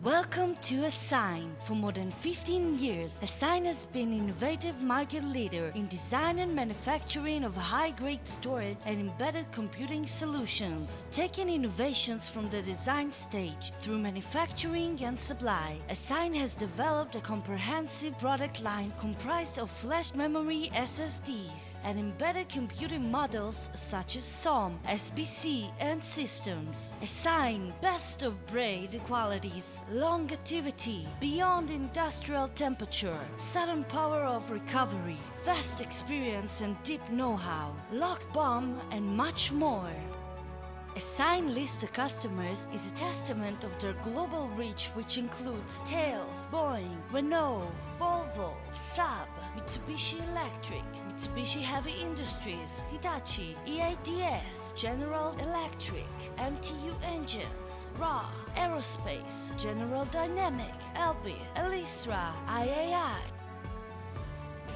Welcome to Asine. For more than 15 years, Asine has been innovative market leader in design and manufacturing of high-grade storage and embedded computing solutions, taking innovations from the design stage through manufacturing and supply. Asine has developed a comprehensive product line comprised of flash memory SSDs and embedded computing models such as SOM, SBC, and systems. Asine best of breed qualities, longevity, beyond industrial temperature, sudden power of recovery, vast experience and deep know-how, locked bomb, and much more. Asine list to customers is a testament of their global reach, which includes Thales, Boeing, Renault, Volvo, Saab, Mitsubishi Electric, Mitsubishi Heavy Industries, Hitachi, EIDS, General Electric, MTU Engines, RA, Aerospace, General Dynamic, Elbit, Elisra, IAI.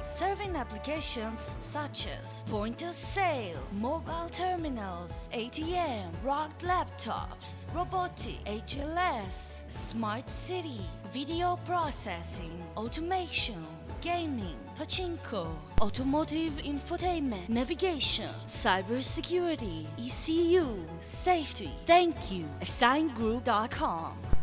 Serving applications such as point-of-sale, mobile terminals, ATM, rugged laptops, robotic, HLS, smart city, video processing, automations, gaming, pachinko, automotive infotainment, navigation, cybersecurity, ECU, safety. Thank you, AsineGroup.com.